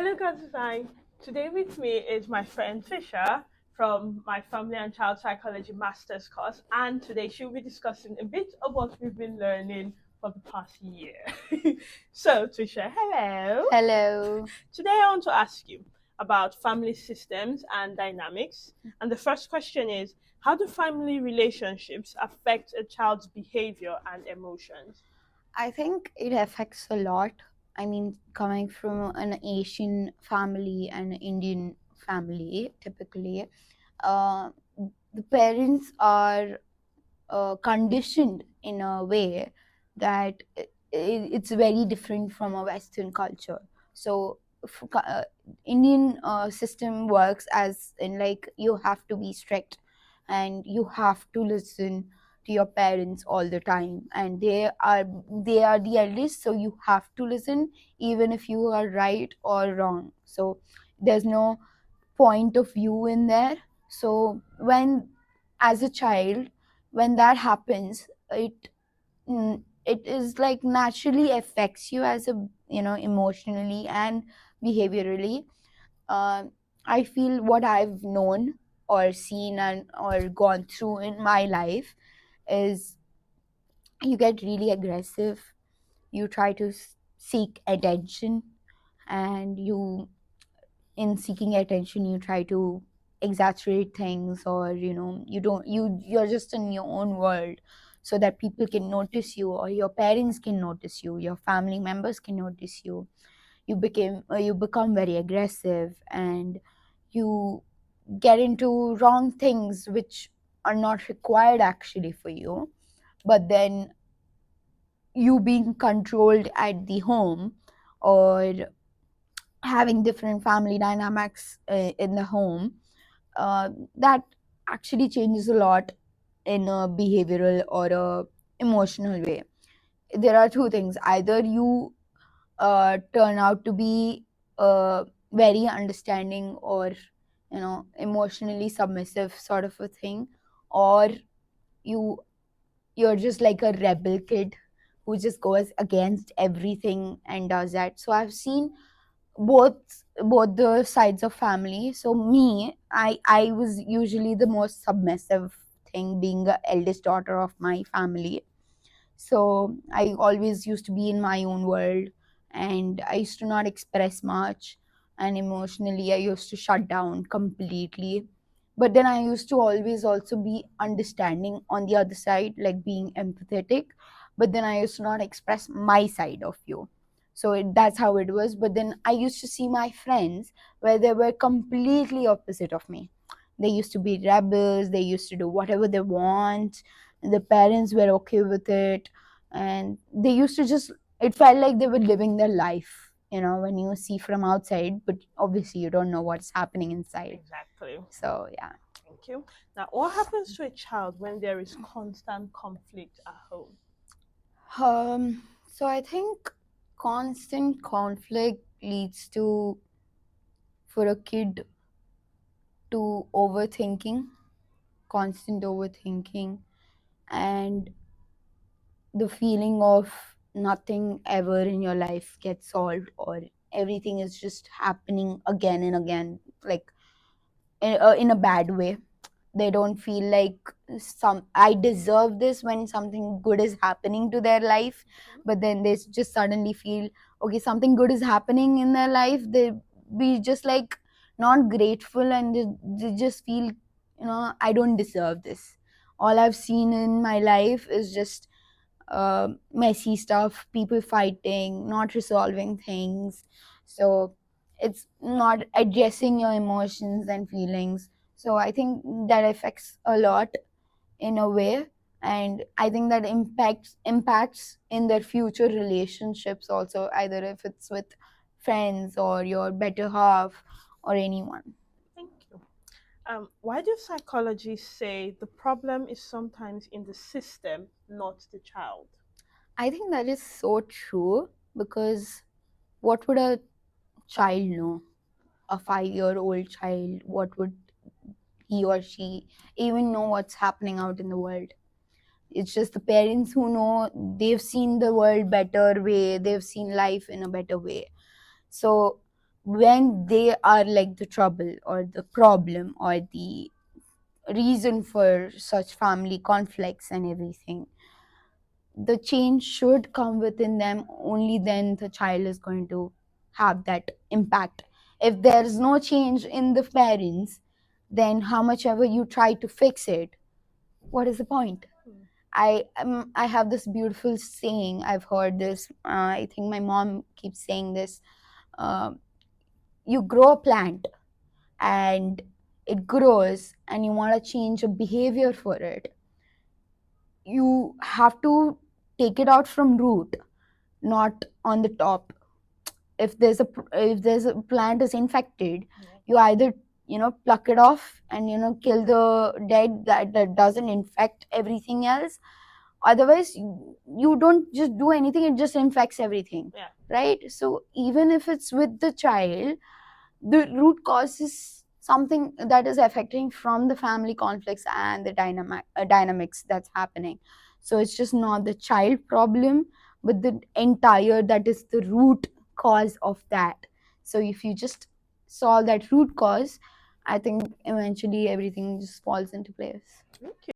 Hello, Design. Today with me is my friend Tvisha from my Family and Child Psychology Master's course, and today she'll be discussing a bit of what we've been learning for the past year. So, Tvisha, hello. Hello. Today I want to ask you about family systems and dynamics. And the first question is, how do family relationships affect a child's behavior and emotions? I think it affects a lot. I mean, coming from an Asian family and an Indian family, typically, uh, the parents are conditioned in a way that it's very different from a Western culture. So, Indian system works as in like you have to be strict and you have to listen to your parents all the time, and they are the eldest, so you have to listen even if you are right or wrong. So there's no point of view in there. So when, as a child, when that happens, it is like naturally affects you as a, emotionally and behaviorally. uh, I feel what I've known or seen and or gone through in my life is you get really aggressive, you try to seek attention, and you, in seeking attention, you try to exaggerate things, or you don't you're just in your own world so that people can notice you, or your parents can notice you, your family members can notice you. You become very aggressive, and you get into wrong things which are not required actually for you. But then you being controlled at the home, or having different family dynamics in the home, that actually changes a lot in a behavioral or a emotional way. There are two things: either you turn out to be very understanding, or emotionally submissive sort of a thing, or you you're just like a rebel kid who just goes against everything and does that. So I've seen both the sides of family. So me, I was usually the most submissive thing, being the eldest daughter of my family. So I always used to be in my own world, and I used to not express much, and emotionally I used to shut down completely. But then I used to always also be understanding on the other side, like being empathetic. But then I used to not express my side of you. So that's how it was. But then I used to see my friends where they were completely opposite of me. They used to be rebels, they used to do whatever they want, the parents were okay with it, and they used to just, it felt like they were living their life, when you see from outside, but obviously you don't know what's happening inside. Exactly. So yeah. Thank you. Now, what happens to a child when there is constant conflict at home? So I think constant conflict leads to, for a kid, to overthinking, constant overthinking, and the feeling of nothing ever in your life gets solved, or everything is just happening again and again, like in a bad way. They don't feel like some I deserve this when something good is happening to their life. But then they just suddenly feel, okay, something good is happening in their life, they be just like not grateful, and they just feel, I don't deserve this. All I've seen in my life is just messy stuff, people fighting, not resolving things. So it's not addressing your emotions and feelings. So I think that affects a lot in a way, and I think that impacts in their future relationships also, either if it's with friends or your better half or anyone. Thank you. Why do psychologists say the problem is sometimes in the system, not the child? I think that is so true, because what would a child know? A 5-year-old child, what would he or she even know what's happening out in the world? It's just the parents who know. They've seen the world better way, they've seen life in a better way. So when they are like the trouble or the problem or the reason for such family conflicts and everything, the change should come within them. Only then the child is going to have that impact. If there's no change in the parents, then how much ever you try to fix it, what is the point? Mm. I have this beautiful saying. I've heard this. I think my mom keeps saying this. Uh, you grow a plant and it grows, and you want to change a behavior for it. You have to take it out from root, not on the top. If there's a plant is infected, Yeah. you either pluck it off and kill the dead, that doesn't infect everything else. Otherwise you don't just do anything, it just infects everything, Yeah. right? So even if it's with the child, the root cause is something that is affecting from the family conflicts and the dynamics that's happening. So it's just not the child problem, but the entire, that is the root cause of that. So if you just solve that root cause, I think eventually everything just falls into place. Okay.